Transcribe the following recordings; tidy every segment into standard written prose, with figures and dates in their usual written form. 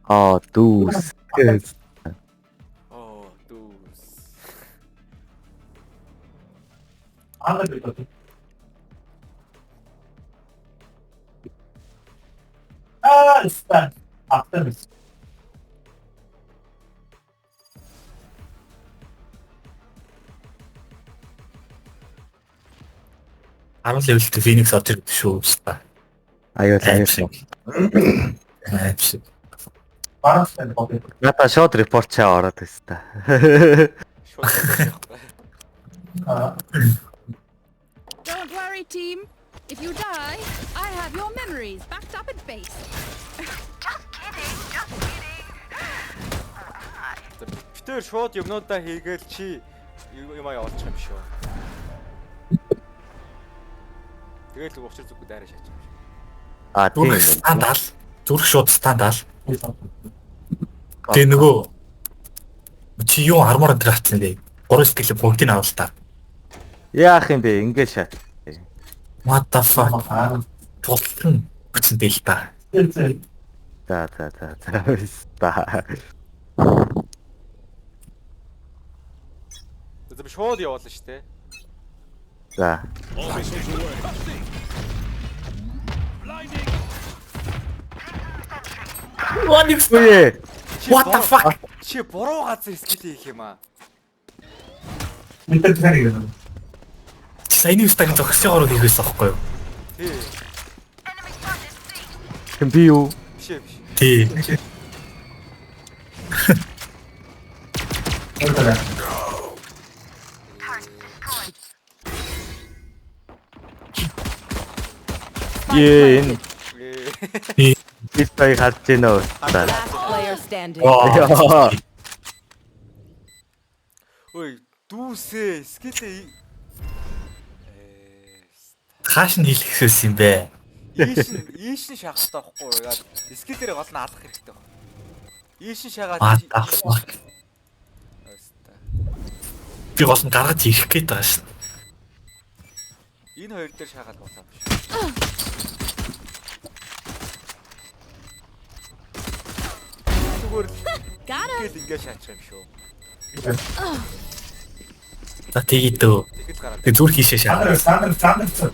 Oh, deuce. Yes. Oh, deuce. Está. After this. Арвал левелтэй Phoenix орж ирдэг шүү. Аюул. Аимшиг. Баруун бод. Надаа шууд репорт чаа ороод байсан та. Шууд явахгүй. Don't worry, team. If you die, I have your memories backed up at base. Just kidding. Битээр шууд юмнуудаа хийгээл чи юм явуулчих юм шүү. Тэгэл уучир зүггүй дайраа шаачих юм шүү. А тийм. Зүрх стандал. Зүрх шууд стандал. Тэгээ нөгөө чи юу армор энэ хатсан бэ? 3 скил пунктыг авал та. Яах юм бэ? Ингээд шат. What the fuck? Тултан бүтэн дээ л та. За. За би шууд явуулна шүү дээ. За. Үе. What the fuck? Чи буруу газар скил хийх юм аа. Мэдээ тэрийг. Чи саяны стагийн зогсоогоор хийх байсан байхгүй юу? Тий. Хэн би юу? Биш. Тий. Энэ Ээ. битээ харж байна уу? Last player standing. Яа. Ой, дүүсээ скилээ. Хааш нь хийлгэхээс юм бэ? Ийшин шахах таахгүй юу? Яа, скил дээр гол нь алах хэрэгтэй байна. Ийшин шагаад What the fuck? Би гол нь гаргаж ирэх гээд байгаа шин. Энэ хоёр дээр шагаад болоо биш. Зүгээр Got him. гэл ингээ шаачих юм шүү. За тэгээд дөө. Тэгэхэд гараад. Тэг зүрх хийшээ шагаад. Стандарт.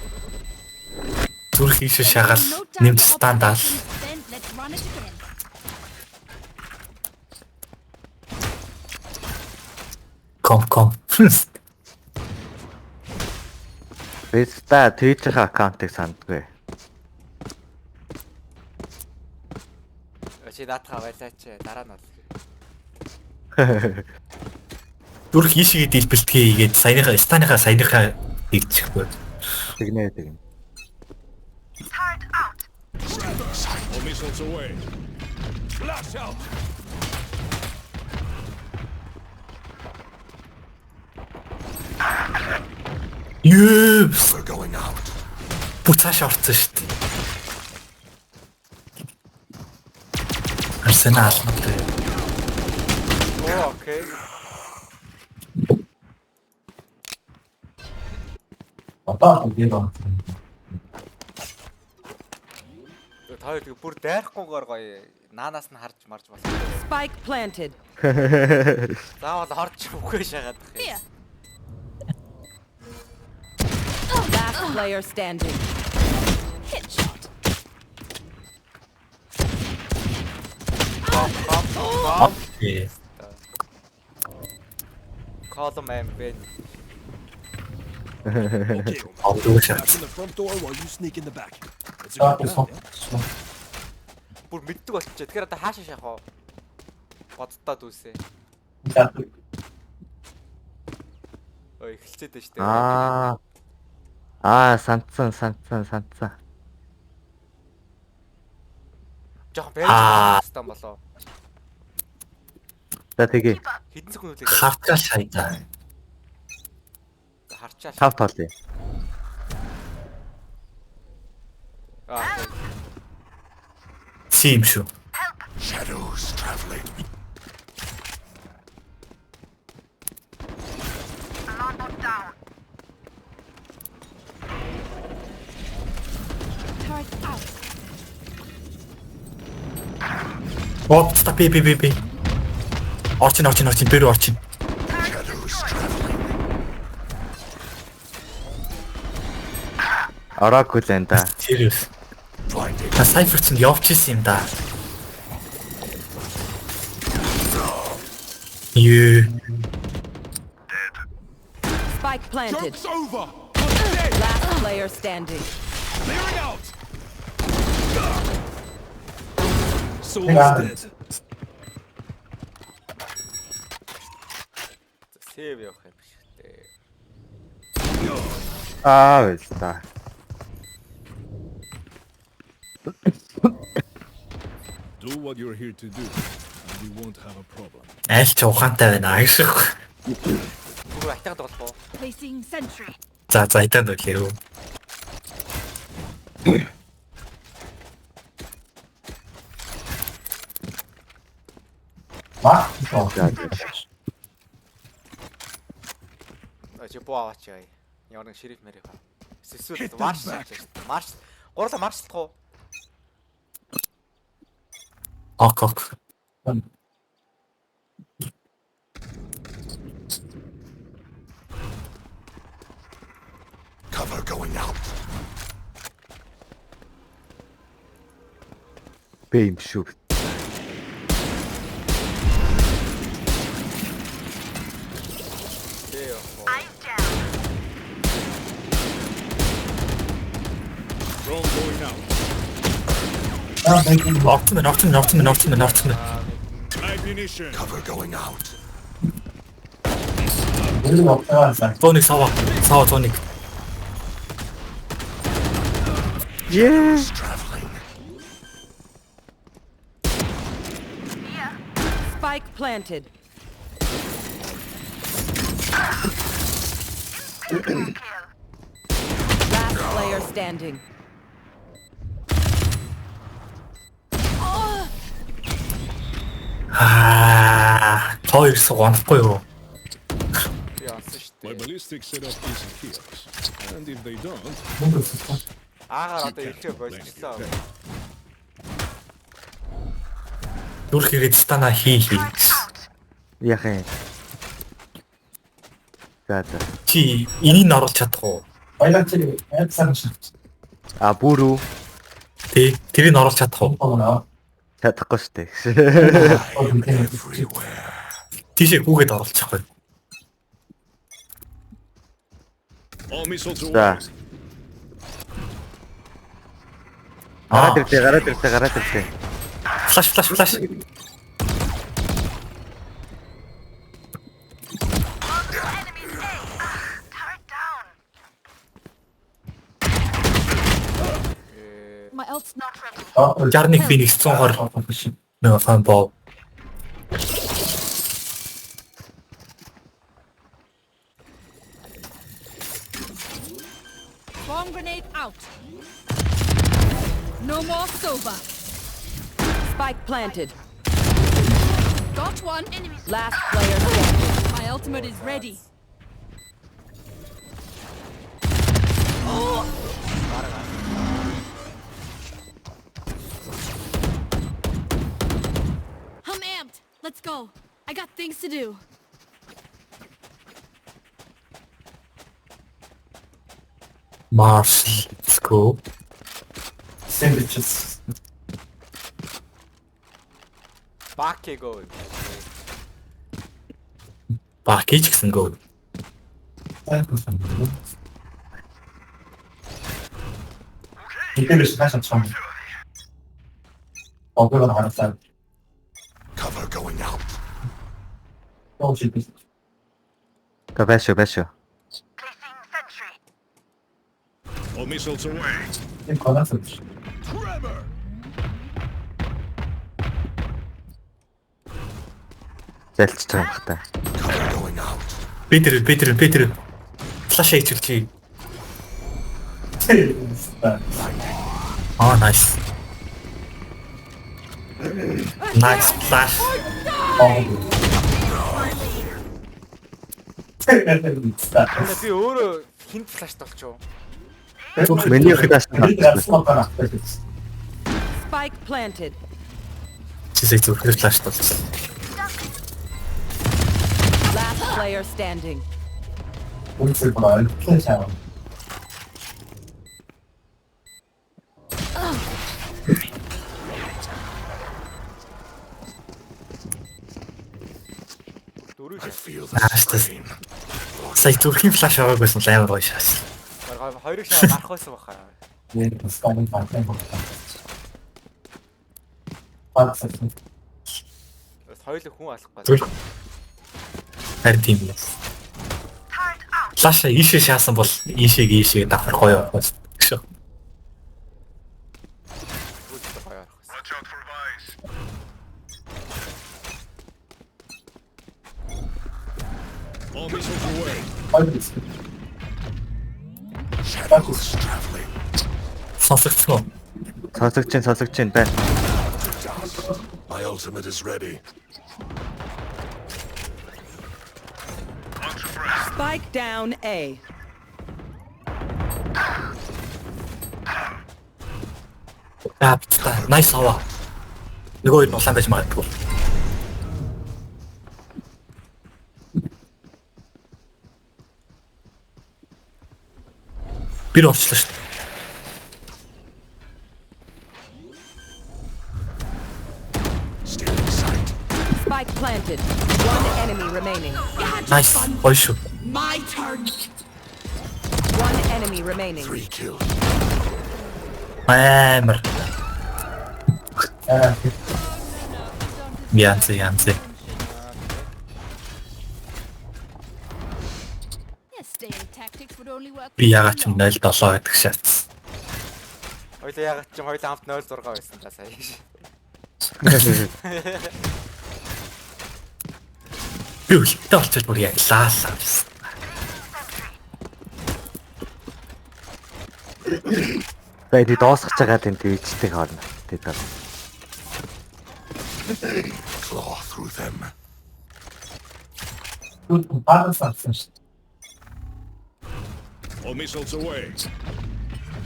Зүрх хийшээ шагаад нэмж стандал. Then let's run it again. Ком. Бэста Twitch-ийн аккаунтыг сандгүй. Чи наатаа байлаач дараа нь бол. Зүрх хийшээгээ дэлбэлтгээ хийгээд саяныхаа хийчихгүй. Тэгнэ. Turret out. All missiles away. Blast out. Юу? We're going out. Буцааш орсон шүү дээ. Арсенал мөтэй. Оо, окей. Одоо тийм байна. Та хоёр тэгээ бүр дайрахгүйгээр гоё наанаас нь харж марж бас. Spike planted. Заавал орж үгүй шагаад их. Here. Last player standing. Headshot. Ээ. Column aim ben. Okay. Авдуу шат. Back in the front door while you sneak in the back. It's a good plan, yeah? Бүр мэддэг болчихоо. Тэгэхээр одоо хаашаа шахах вэ? Боддоо дүүсээ. Ой, эхэлчихэд байна шүү дээ. Сандсан. Жохон байж стан болоо. За тэгээ Хэдэн секунд үлээ. Хавтал шайдаа. Харчаа. тав тоолъё. Аа. Чи юм шүү. Shadows traveling. Alarm bot down. Turret out. Оо, ста би. Орчин, бэр орчин. Ороогүй л энэ да. Serious. Та Cypher-ц нь явчихсан юм да. Юу. Spike planted. Joke's over. Last player standing. Clearing out. So Yeah. dead. Сэв явах юм шиг дээ. Байс та. Do what you're here to do, and we won't have a problem. Аль ч ухаантай байна ааших. Түр атайгаад болов. Placing sentry. За итэн дөлөө. Маа. Чи боаваач яа. Ямар нэг шериф мэрих ба. Эсвэл марш хийж. Марш. Гурлаа маршлах уу? Ок. Cover going out. Би юм шүү. Eyes down. Drone going out. Нортон. Ammunition. Cover going out. Нэг оптаа. Тоник сава тоник. Е. Traveling. Spike planted. Kill. Last player standing. Хоёр сугахгүй юу? Би ансан шүү My дээ. ballistic setup is here. And if they don't, Аагаар одоо ирэхээ болчихлоо. Дүр хэрэгэд стана хий. Яхаа. За. Чи энийг оруулах чадах уу? Баялаг чи яцсан шин. А бүрүү Тэ тэрийг оруулах чадах уу? Оноо. чадахгүй шүү дээ. Тийшээ гүгээд оруулчихгүй. all missiles За. away. Гараад иртээ. Флаш. Enemies A. Turret down. My ult's Not ready. Jarnik Phoenix 100-оор нөгөө фан боо. bomb grenade out. No more sober. Spike planted. Got one. Enemies. Last player standing. My ultimate is ready. I'm amped. Let's go. I got things to do. Mars. Let's go. Сэндвичс. Бакего. Бакич гэсэн гоо. Итгэж хаашаа чам. Огоон харацаа. Cover going out. Оо чи би. Бэшо. Placing sentry. All missiles away. Энэ конацаа. Tremor. Залж байгаа юм хата. Cover going out. Петр. Флаш хийчихвчи. Oh, nice. Nice flash. Би өөрөө хинт флашт болчихоо. Миний хадаас Бид яасан байна. Spike planted. Чисээ зүрхэр флаш толсон. Last player standing. Үнсэл бол плэш аа. Аастас. Сая зүрхийн флаш аваад байсан л амар гоё шаас. Хоёрыг шаа гарах байсан баха. Яг скамын фактэн болоо. Пацсан. Хоёулаа хүн алахгүй. Зүр. Харин тийм юм. Turret out. Флаш ийшээ шаасан бол ийшээ давхар гоё байна. Гэсэн. Watch out for Vice. All missiles away. Ойрс. Shadows traveling. Сонсогдсон уу? Сонсогч чинь байна. My ultimate is ready. Spike down A. Nice аваа. Нөгөө нь улаан байж магадгүй. Би орчлоо шүү дээ. Still in sight. Spike planted. One enemy remaining. Nice. Гоё шүү. My turn. One enemy remaining. 3 kills. Амар. Аа. Янз. Yes, staying tactics would only work. Би ягаад ч 0-7 гэдэг шатс. Хоёулаа ягаад ч хоёулаа хамт 0-6 байсан та сая. Би үлдээ болчих бүр яг лаалаа. Бэди доосгож байгаа тийм твичтэй хоолно. Тэд. Claw through them. Тут пацсан. All missiles away.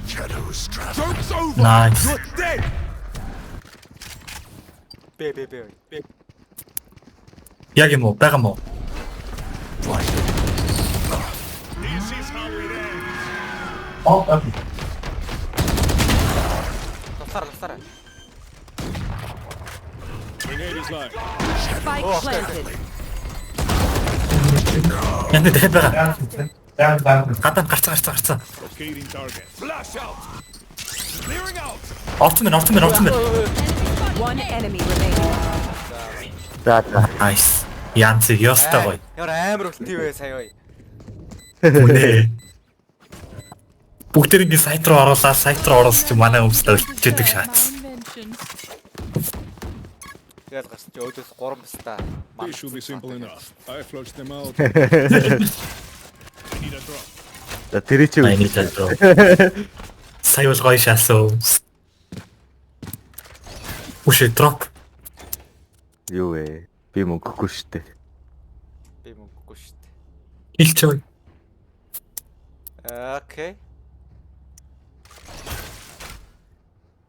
Shadows traveling. Joke's over. Nice. You're dead. Бэ. Яг юм уу? Бага мó? This is how it ends. Оо. Тусаар. Grenade is live. Spike planted. Яна дахиад байгаа. Яа. Гадаа гарцсан. Locating target. Flash out. Clearing out. Ортмен. One enemy remaining. За. Nice. Янз ёстой гоё. Ямар амар үлтий вэ сая ой. Үнэ. Бүгдэрийн сайт руу оруулаад ч манай өмсөд өлтчихэдэг шатс. Тэгэл гарч чи өөдөөс 3 бистаа. This should be simple enough. I flushed them out. Need a drop. За тэр чи I need that bro. Сая бол гоё шаасан. Үшээ дроп. юу вэ? Би мөнгөгүй штэ. Би мөнгөгүй шүү дээ. Илчээ. Окей.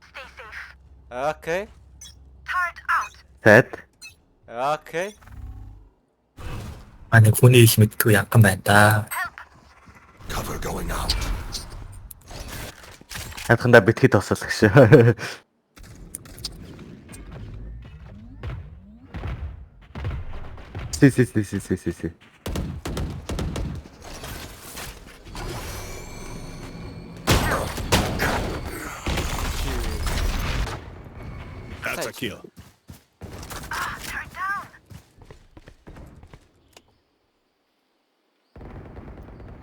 Stay safe. Окей. Turret out. Тэд. Окей. Манай хүний ил мэдгүй янган байна да. Cover going out. Хатханда битгий тосол гэж. Си. That's a kill. Turret down.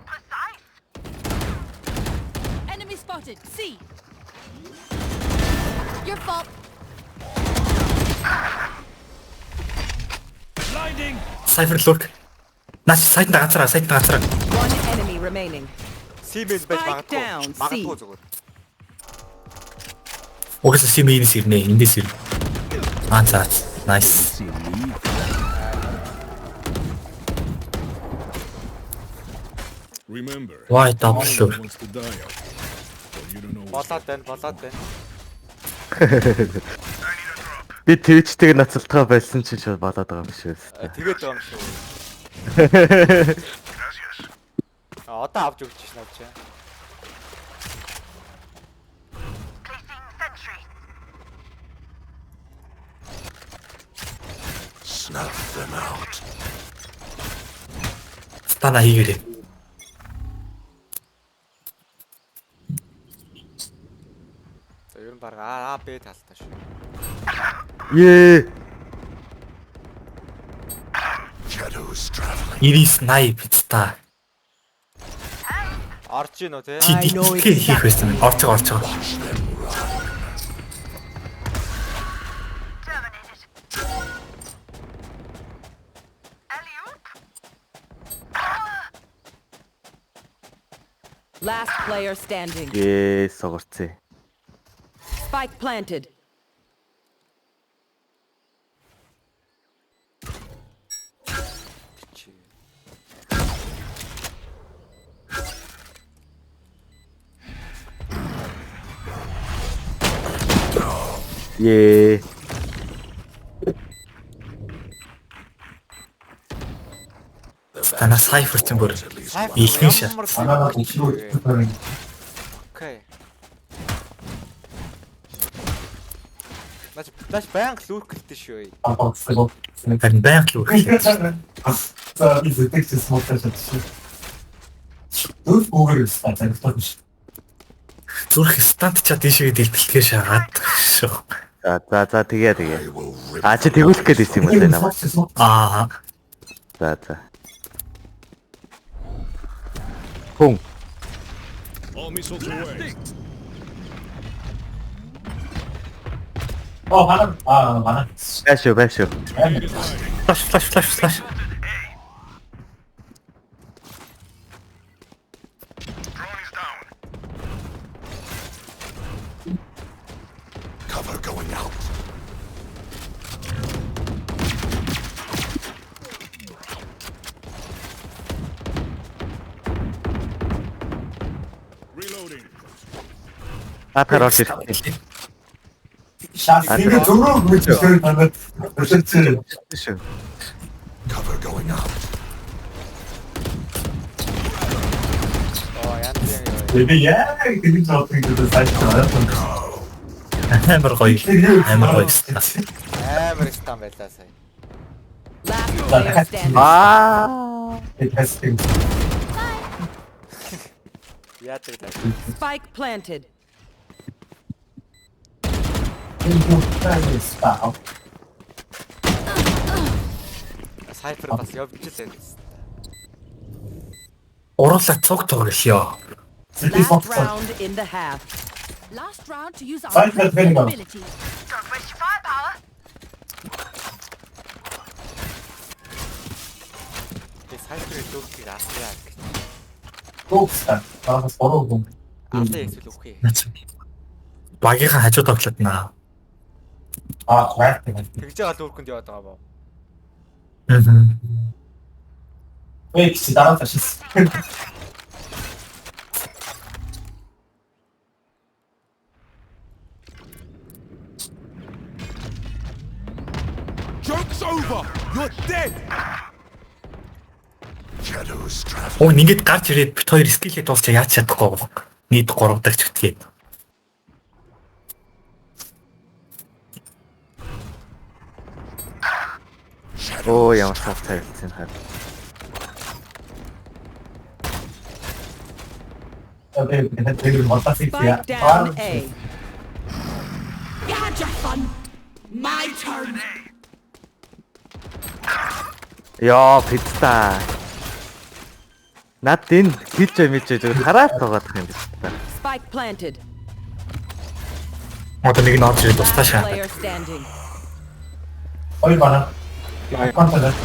Precise. Enemy spotted. C. Your fault. Blinding. Cypher lurk. Наач сайтанд ганцраа. One enemy remaining. Симэйл байж Spike down, магадгүй C. зүгээр. Угсаа симээс ирнэ. Эндээс ирнэ. Ганцаа. Nice. Remember. Why double no lurk? one wants to die out. But you don't know what's Болоод байна. I need a drop. Би Twitch-тэйг ноцолтгоо байсан чинь шууд болоод байгаа юм биш үү? Тэгээд байгаа юм шүү. Одоо авч өгч шнэ авч. Placing sentry. Snuff them out. Стана хийгээрэй. За ер нь баг А Б талтай шүү. Ее. Shadows traveling. 90 пицта. Орж ийн үү те? Чи дийгээ хийх байсан. Орж байгаа. Terminated. Alley-oop. Last player standing. Согорцээ. Spike planted. Ее. Стана сайфер ч юм бүр ихэнх шат. Анаага ичрүү. Окей. Наач баян лүүрхэлтэй шүү. Апоцлог. Харин байнга л үргэлж. За би зэтгэж смотож чадчих. Дөрөв өгөр өстэй загтаж. Зүрх стант чад ийшээ дэлбэлтгээ шагаад шүү. За тэгээ. I will rip. А чи тэгүүлэх гээд ирсэн юм байна намайг. Аа. За. Хүн. All missiles away. Манай. Байшгүй. Флаш. Cover going out. Reloading. Атаар орж ирсэн. Шаас ингэ зөрөө мүчтэй танад өшөлцөө. Шүү. Cover going out. Оо янз яа. Би яг ингэ зовтыг гэдэг сайтай. Амар гоё. Амар стан байлаа сая. Last player standing. Testing. Яадаг таа. Spike planted. Сайфер бас явж лээ. Уруулаа цуг ёо. Last round in the half. Last round to use our Fight that very well. ability. Don't waste your firepower. Би сайферыг дүүхийг асраа гэж. Токста. Таас бороо. Алаа эсвэл үхээ. Багийнхаа хажуу тоглоод наа. Right. Тэгж байгаа дүүрхэнд яваад байгаа боо. Wait, чи дараа ташис. Joke's over. You're dead. Shadows traveling. Оо ингээд гарч ирээд бит хоёр скиллээ дуусчаа яаж чадахгүй баг. Нийт 3 дахь чүтгээд. Оо ямар цаавтай хэлсэн хаа. Spike down A. You had your fun. My turn. Яа, пицта. Над энэ хийж зүгээр хараад байгаа юм биш та. Spike planted. Одоо нэг нь орж ирээд Last тустаашаа. player standing. Ой бана. Контент.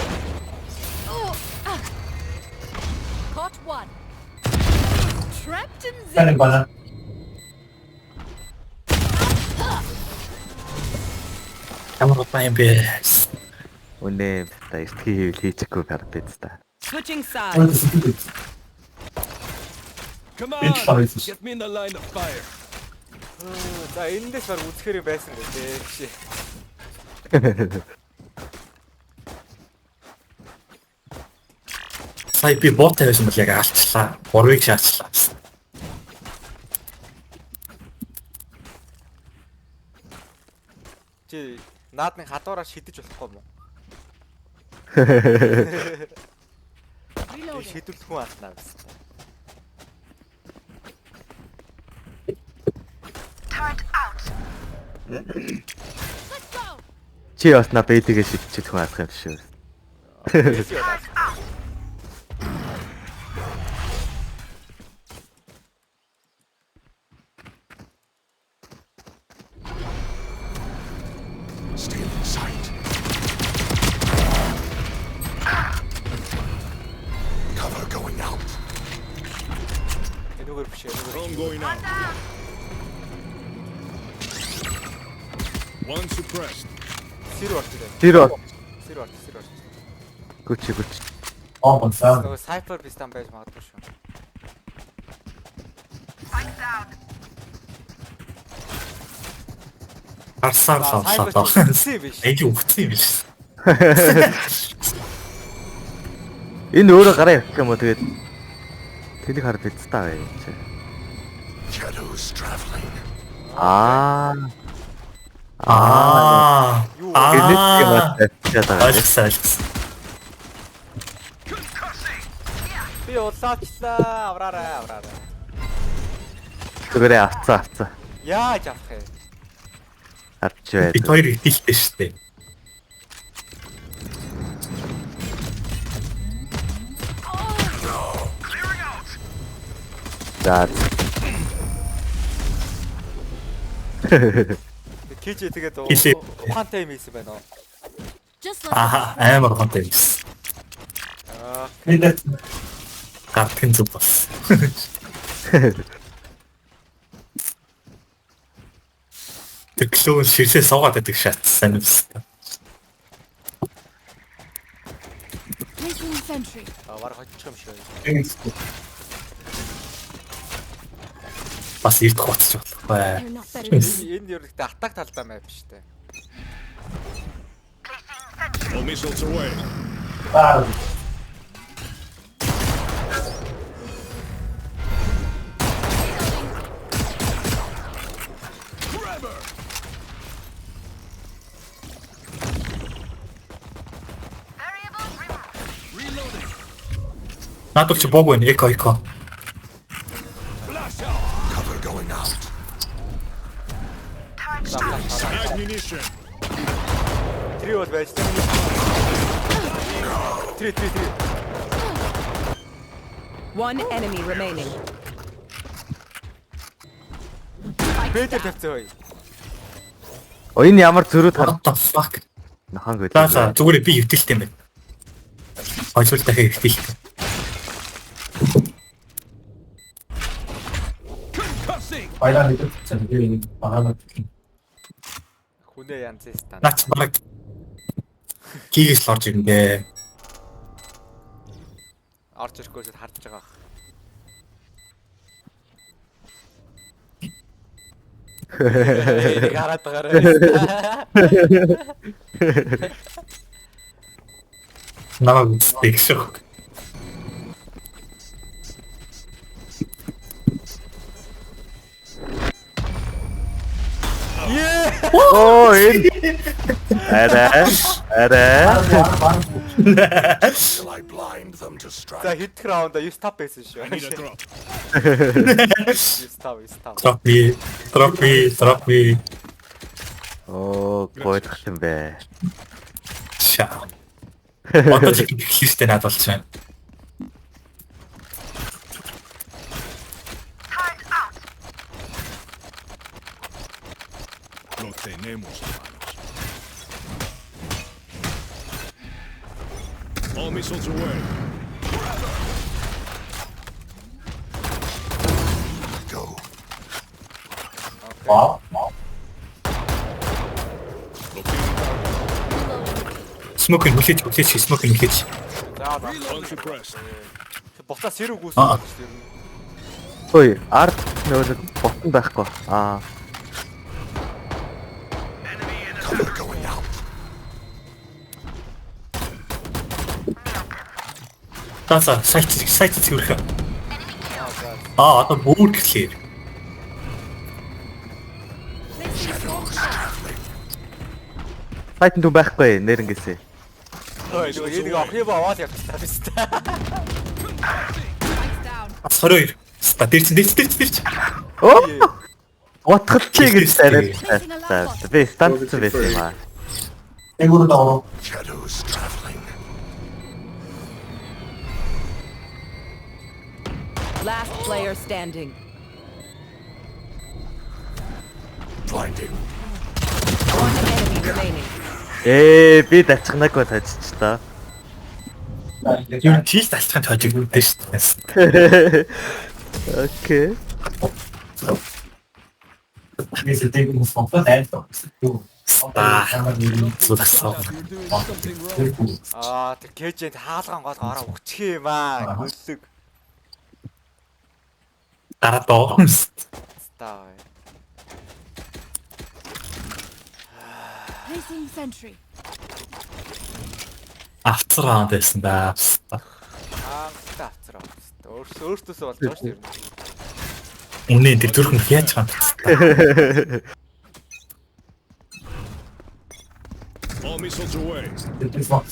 Caught one. Trapped in Таны zip. бана. Ямар удаа юм бэ? Үнэ та ихтгэл хийчихгүй пицта. Switching sides. Come Big on. sizes. Get me in the line of fire. За энэндээс баг үзэхэр байсан гэдэг тийм. Сая би бот тавьсан бол яг алчлаа. Урвыг шаачлаа. Чи наадны хадуураа шидэж болохгүй юм уу? Reloading. Шидүүлэх хүн алднаа гэсэн. Turret out. Let's go. Чи яснаа бэдигээ шидчихэд хүн алах юм шүү. Turret out. Stay in sight. Cover going out. Энүүгээр биш ээ. Drone going out. One suppressed. Сэр болчихлоо. Тэр Сэр болчих. гүч. On sound. Нөгөө сайпер бистан байж магадгүй шүү. Spike down. Арсаар Сайпер савлаа. чи биш. Энд үхсэн юм биш. Энэ өөрөө гараа явах юм уу тэгээд тэнийг хараад биз таа бай. Shadows traveling. Аа. Юу Гэнэт юм аа. Ойлгосон. би улаачлаа. Авраарай. Зүгээрээ авцаа. Яаж авах юм? Авч бай. Бид хоёр ихтэй шүү дээ. За. Кич тэгээд Кичээ. ухаантай юм ийсэн байна уу? Just let Амар гонтой юм. Аа, Нэлээд Гартын зүг бас. Тэглөө ширсээ суугаад байдаг шатсан юм. placing sentry. баг хоцчих юм шүү. Энгсгүй. Бас ирд хоцч болох бай. They're not better than me. Энд ерөнхийдөө атак талдаа маяг биш үү? All missiles away. Аа. Variable removed. Надад ч бог байна. Эко. Cover going out. Ammunition. Тэр бол байж таа. Тэр. One enemy remaining. Бэтэр тавцгаа. О энэ ямар зөрүүд What the fuck? хаан гэдэг. Зааса зүгээр би өвдөлт юм байна. Ойсол дахиад өвдөлт. Баялаа нэг зэрэг багаад. Хүнээ янз стан. Наач баг кигээс л орж ирнэ. Орж ирэхгүйс хардж байгаа. Гараад байгаарай. Намайг стикшок. Оо энэ. Арай. Shall I blind them to За strike? хэд раунда 9 тав байсан шүү. I need a drop. 9 тав. Drop me. Оо гойлох юм бэ. Чаа. Одоо ч ихлэстэй надад болж байна. Turret out. No tenemos manos. All missiles away. Go. Вау. Smoke хүлээж smoke хүлээж. За Unsuppressed. буцаа сэрэг үүсгэж байна шүү дээ. Ой, арт нөгөө ботон байхгүй. Аа. Cover going out. Тааса сайт зүрх. Аа за. Одоо бүр гэхлээр. Файтэн дүү байхгүй нэрнгээсээ. Ой нэг авах юм аваад явчихлаа биз дээ. Spikes down. 22. Дэрч. Оо. Утгал чи гэж арай. За би станц байсан юм аа. 앵으로 나와. Last player standing. One enemy remaining. Би дачгнаагүй тажчихлаа. Юу тийш талцхан тожигдсон шүү дээ. Окей. 그래서 되게 뭐 성과 내서 또 Зүгсаа. You're doing something wrong. 그리고 Аа тэр кэжэнд хаалган гол гараа өгчих юм аа. Хөлөг. Дараа доо. Стаа. Placing sentry. Авцар раунд байсан да. Аа таацраа. Өөртөөсөө болж байгаа шүү дээ. Үнэ энэ зүрхэн яаж чам. All missiles away. 이렇게 막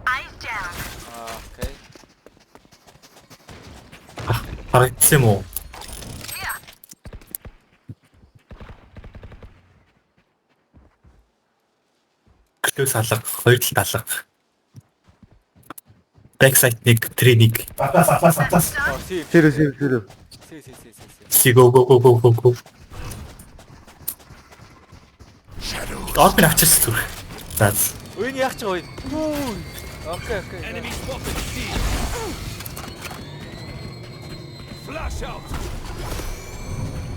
Eyes down. Аа окей. Харагдсан юм уу? Клөөс алга, хоёр талд алга. Backside нэг, тренинг. 아따. Си. Тэр. Си. Go. Орбин авчирс зүрх. За. Үн яах ч гоё. Окей. Enemy spotted. C. Flash out.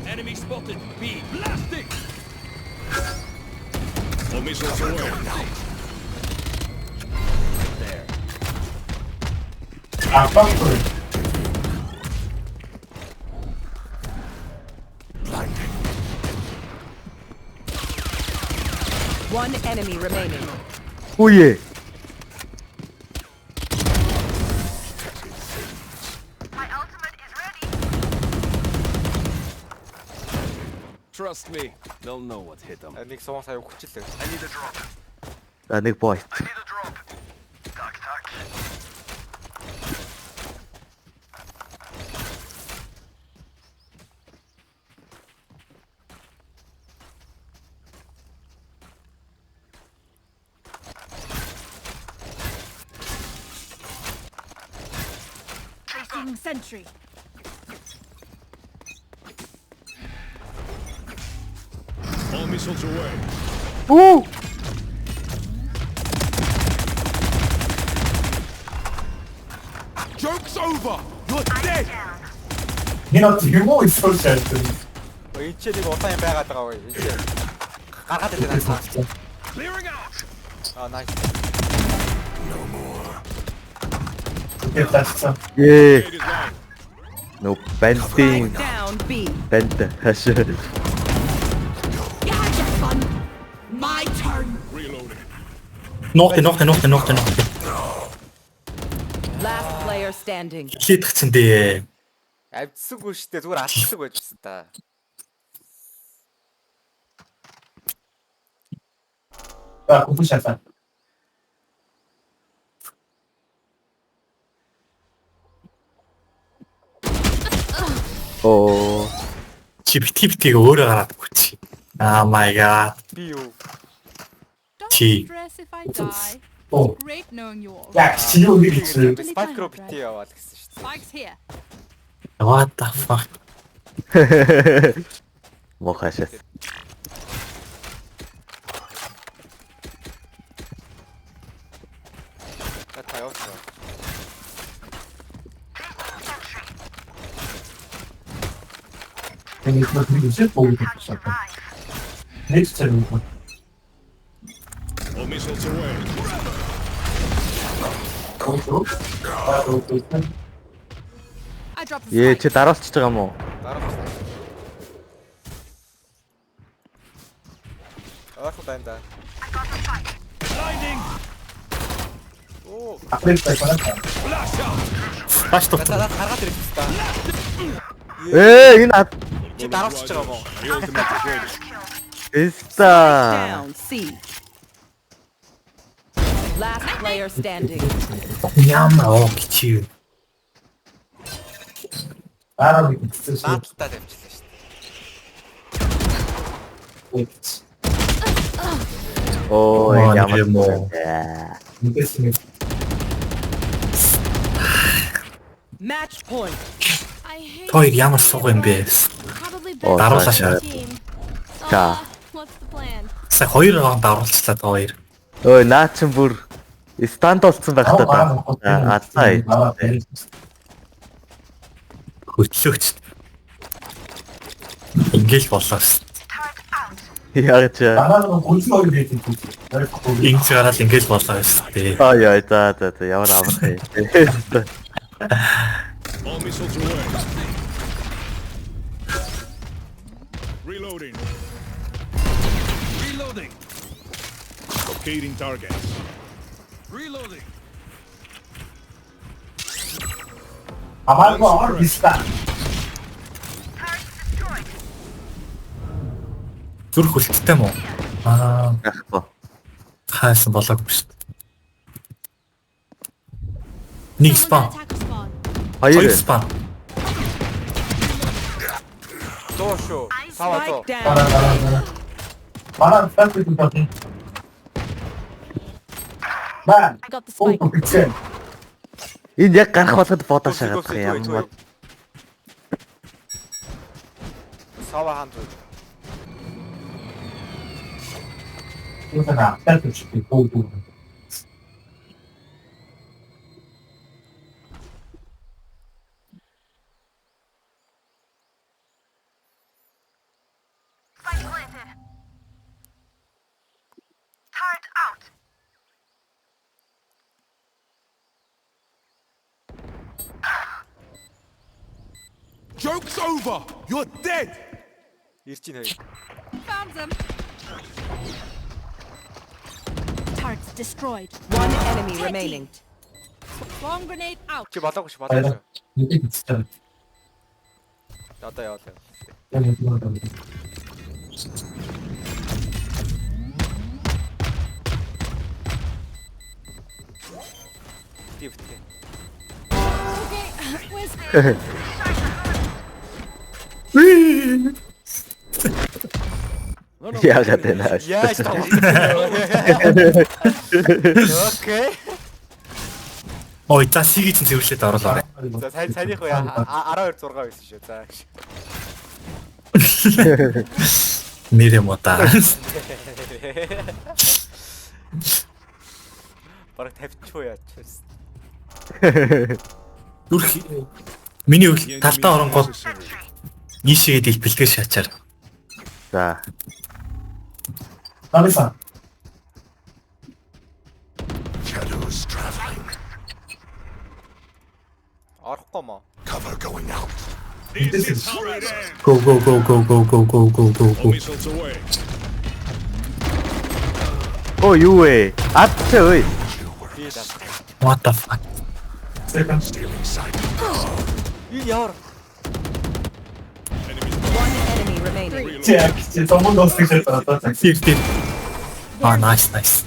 Enemy spotted. B. Blasting. All missiles away. 아빠 One enemy remaining. Үе. My ultimate is ready. Trust me, they'll know what hit them. Нэг суун сая өгчлээ. I need a drop. Нэг бой. I need a drop. Tack. Placing sentry. All missiles away. Уу. Joke's over. You're dead. 니나 들고 있어 쟤. Энд ч нэг улаан юм байгаад байгаа гоё. Энд ч гаргаад ирсэн аа. Clearing out. Аа nice. 그게 다시죠. Ээ. Gate is down. No бандing. Spike down B. Банд хаш. You had your fun. My turn. Reloading. Ногт. Last player standing. Хилээдгцэн дээ. Авдсаггүй штэ зүгээр алдсан байжсэн та. 야, 공부샷. Оо. Чи битгийг өөрөө гараад өгч. Oh my god. Би юу? Don't Gee. stress if I die. 어. Great knowing you all. 야, 진영이 있지. Spike руу битээ яваад гэсэн штэ. Spikes here. What the fuck? Мохашас. Та явуулсан. 내가 이거 그리고 보고 있었어. 넥스트 거. All missiles away. 거기서 I dropped the Ээ spike. чи дараалч байгаа юм уу? Дараа нь. Аах байна да. Blinding. Оо. Априлтай байна. Флаш За тутсан. гаргаад ирэх та. Энэ ад Чи дараалж байгаа мó? My ultimate is ready. эста. Down. C. Last player standing. Яамаа чи. Аа би гэсэн шиг. Наадтаа тавьчихлаа шүү дээ. Оо Оо, ямар юм уу. Мэдээсээ Match point. I hate Хоёр ямар сууг юм бэ? probably Oh, Даруулаа best шаа. team. За. What's the plan? Сая 2 раунд давруулчлаа та хоёр. Ой наа чин бүр станд болсон байх та. Азаа. Хөтлөгч. Ингээл болоо. Яг ч. Дараа нь хөлсөөр хийх юм. Ингээл гараад ингээл болоо гэсэн тий. Аа яа за ямар амарх юм. All missiles away. Reloading. Reloading. Locating targets. Reloading. Амааргүй ор биста. Зүр хөлттэй мó. Аа, Яахгүй. хаасан болоогүй шүү дээ. Нэг спам. Attacker spawn. Хоёр Хоёр. спам. Доо шүү. Сава доо. Spike down. Бараа фэт бид бодсон. Баа. I got the Оо spike. бичээ. Энэ яг гарах болгоод бодоо шагаад байгаа юм. Сава ханд. Юусаа фэт бичээ боо. Spike planted. Turret out. Joke's over. You're dead. Ирж ийн хоёр. Found them. Targets destroyed. One enemy remaining. Bomb grenade out. Чи болоогүй ш болоогүй. Нэг бичээ. Одоо яваа. Яг юм. Тивтгэ. Okay, where's Яагаад байна? Яаж таа. Окей. Ой, за сиги чинь цэвэрлээд оруулаа. За саяных уу 12 6 байсан шүү. За. Нэр юм уу та. Бараг 50 чуу яач. Зүрх миний үл The enemy талтаа оронгол is necessary. ийшээгээд ил бэлгээ шаачаар. За. Намиса. Shadows traveling. Орохгүй мó. Cover going out. This is how it ends. Go go go go go go go go go All go. missiles away. Оо юу вэ? Ад ч ơi. Би даа. What the fuck? Second. Stealing sight. Энэ яар. One enemy remaining. Check. Чи томон досчих шиг байна. Сиртэн. Аа, nice nice.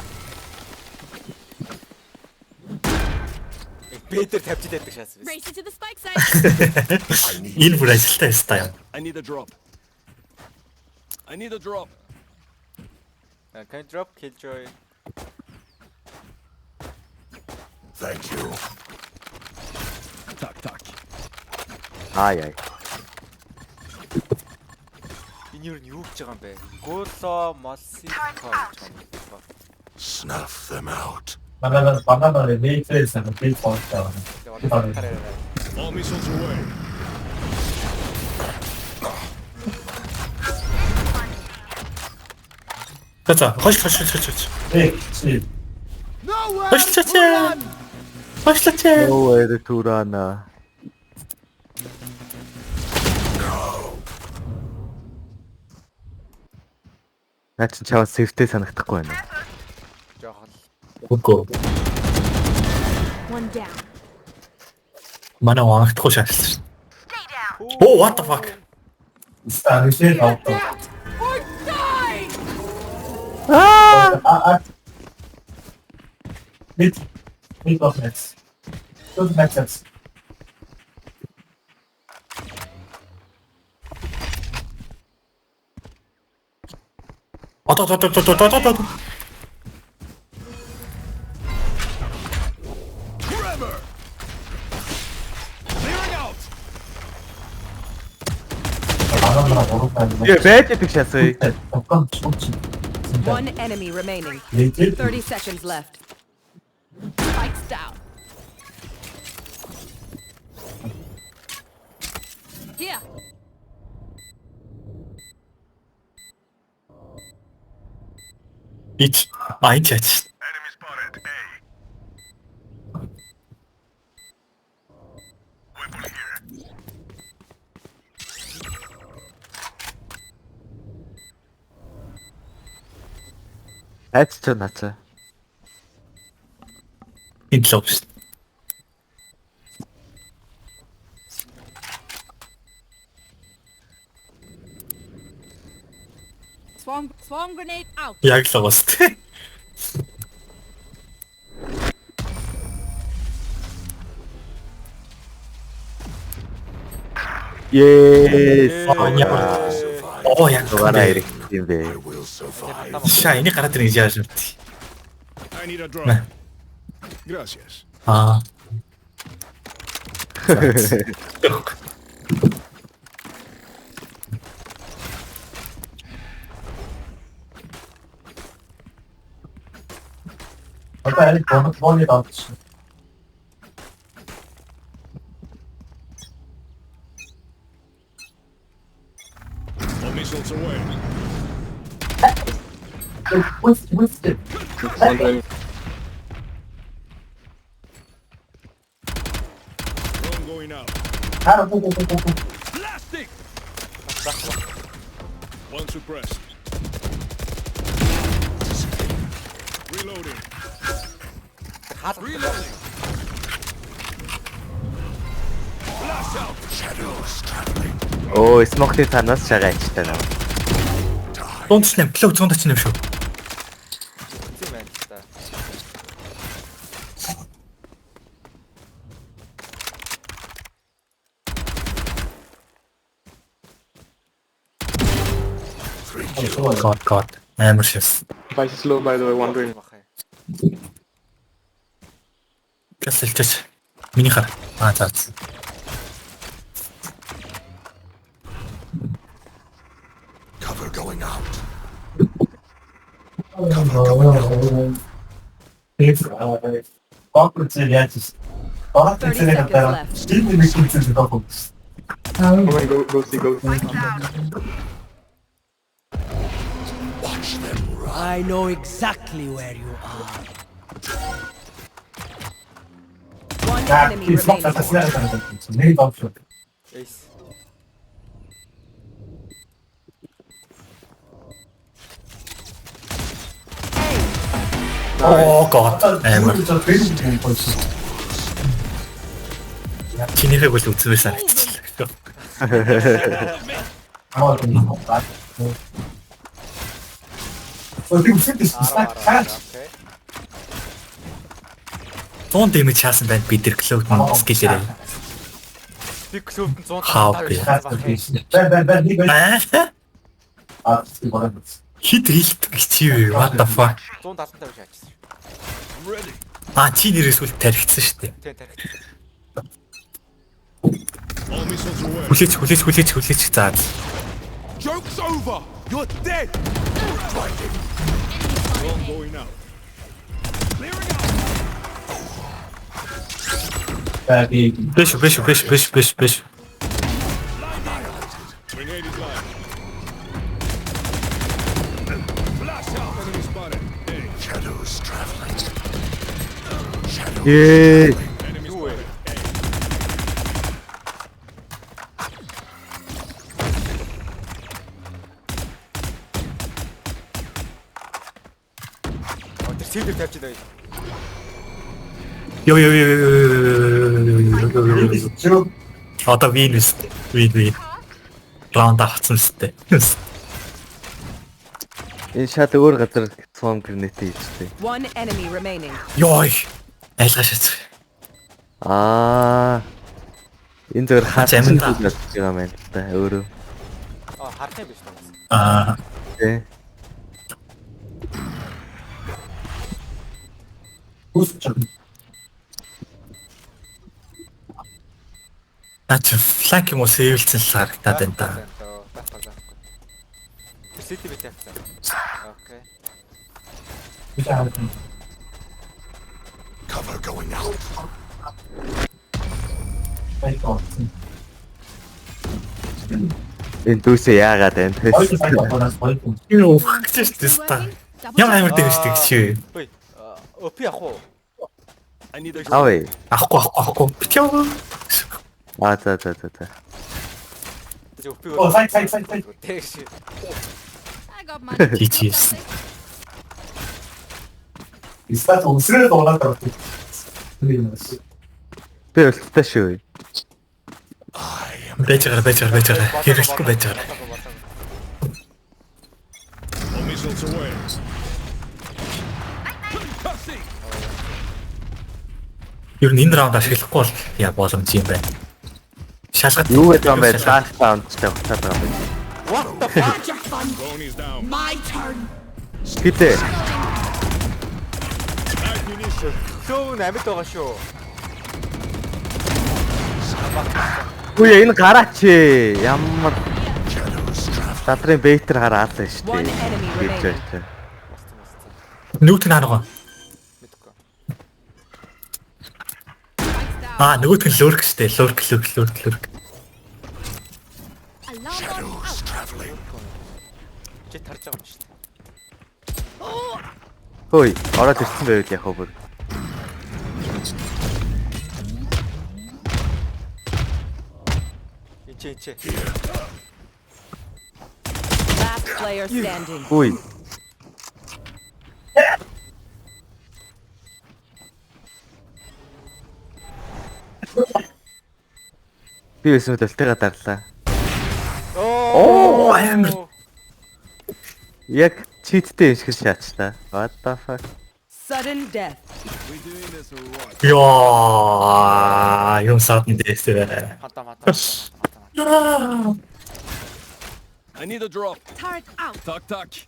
Бэтэр тавьж идэх шаас. race to the spike site? Энэ бүр ажилтаа ястай юм. I need a drop. I need a drop. Can you drop Killjoy? Thank you. Tak, tak. Ай. Энэ юу юу гэж байгаа юм бэ? Голо Мосико гэж байна. Snuff them out. Банана нейтрээс нэг бий болчихсон. All missiles away. За, хош. Чи Хошлаач. Оо эд турана. Наач чаваа сэвтэй санагдахгүй байна. Жохон. Үгүй. One down. Манай вангахгүй шаардсан. Oh, what the fuck? Станишээ авто. Or die! Mid of next. Good matches. Одоо. Trevor! Clearing out! Яа байж идэг шасаа. Тавкан чууч. One enemy remaining. 30 seconds left. Spikes down. Here. Ич. Айн чач. Enemy spotted. A. Weapon here. Айц ч наачаа. Энд л шүү. Swarm grenade out. Яг л гоос. Yes. Оо яг Дугаараа ирэх юм бэ. I will survive. Ша энийг гараад ирэх гэж яаж мэдтий. I need a drop. Nah. Gracias. Аа. Одоо аль бонод авч. All missiles away. What's it? Drone going out. Хара бу. Plastic! One suppressed. Reloading. Reloading. Blast out. Shadows traveling. Оо, смокны танаас шагаа ичтэй наа. Дундч нэм, плөг дундч нэм шүү. Тийм байна л та. God. Амар шээс. Бахай. Гэсэлчээч. Миний хар. За. Cover going out. Конкурс яаж. Бараг 30 тэсэрэг seconds дараа. left. Стил нэг хүнсэн дохогс. Watch them run. I know exactly where you are. One Ja, enemy die snap dat remaining. het snel nee dan zo. Ace. Oh God. Амар. Dat weet ik niet wat. Чинийхээ бол үзмээр санагдчихлаа. Maar dat niet op. So die zit is stack catch. Окей. 100 damage хаасан байна бид нар клоуд скиллэрээ. Би клубд 100 Хаа бэ? Ben die ben. Аа? Die worden. Хит хилт чи юу? What the fuck? 175 шаачсан. I'm ready. Аа чи нэрээс үл тархицсан шүү дээ. Тийм тарих. All missiles away. Хүлээч. За. Joke's over. You're dead. Drone going out. Clearing out. Die Биш. Grenade is live. Blast out. Enemy spotted. Hey. Shadows traveling. Ээ. Enemy spotted. Тэр сэлдэр тавьчих даа. Ёо. Чөө. Одоо вин үстэй. Вин. Раунд авцсан үстэй. Энэ шат өөр газар цом гранатыг хийжтэй. One enemy remaining. Ёо. Айлгаш. Энэ зөвөр хаач аминта. амин гэж байгаа юм байна л да өөрөө. Харах юм биш үү? Тэ. Үсч. Наач фланк юм уу сэвэлцэн л харагдаад байна да. Сити бит явцсан. Окей. Cover going out. Энэ дүүсээ яагаад байна? Юу гэж теста. Ямар амар дэгш тэгшээ. Ой. Опи ах уу? I need a Авъя. Ахгүй. Битё. За. Тэг опи. Сай. Тэгш. I got my. GG's. Истат усрээд болоод байна. Би өлттэй шүү. Бэжэр. Хэрэггүй бэжэр. All missiles away. Юу энэ раунд ашиглахгүй бол яа боломж юм байна. Шалгат Юу гэдэг юм бэ? Last round-тай хуцаад байгаа юм. What the fuck? Drone is down. My turn. Гэтэ Ammunition. Шоу намд байгаа шүү. үе энэ гараач ямар татрын бейтер хараалаа шүү One дээ. enemy Гэж remaining. байна. нүгт нааргаа. Мэдгүй. Нөгөөт нь лурк штэ. Лурк. Alarm Shadows traveling. Чи тарж байгаа юм шүү дээ. Хөөе, ороод ирсэн байвал яах вэ бүр. Чи. Last player standing. Үе. Би өсөд өлтөйгээ дарлаа. Оо амар. Яг читтэй юм шиг шаачлаа. What the fuck? Sudden death. We doing this or what? Ёо. Юм саатн дэсээ. хатам. I need a drop. turret out. Tuck.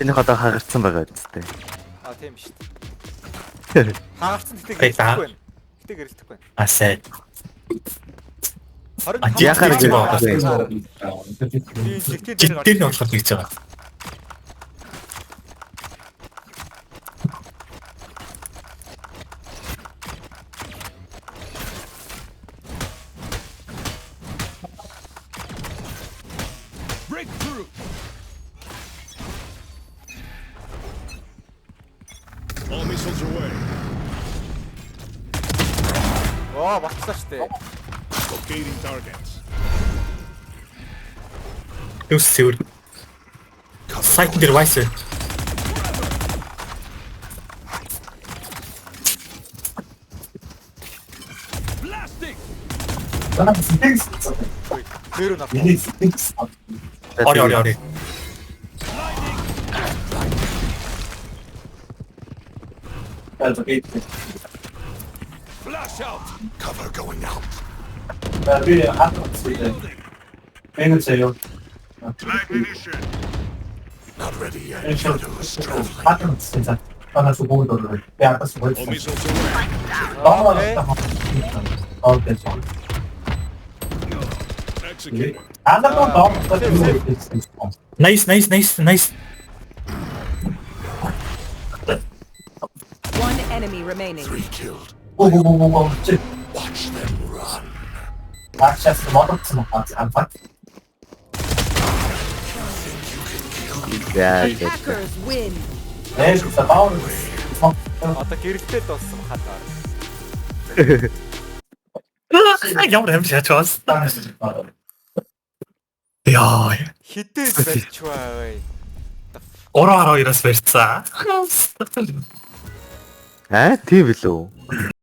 Энэ одоо хагарцсан байгаа үстэй. Тийм шүү дээ. Хаагацсан Эй, за. Гэтэ гэрэлтэхгүй байна. Асаа. Яхаар гэж байгаа. Жигтийн Жигтэр нь болохоор гэж байгаа. Breakthrough. All missiles away. Багцлаа шүү дээ. Locating targets. Юу сэвэр. Сайт дээр вайс. Blasting. Зөөр нь Ори. Flash out. Cover going out. Not ready yet. Shadows traveling. All missiles away. Execute. Nice. One enemy remaining. 3 killed. Watch them run. Яа. Hackers win. одоо гэрэлтэй дууссан хатаар. Ямар юм шаач бас. Яа. Хідээс барьчваа. Ороо 2-оос барьцаа. Тийм билүү?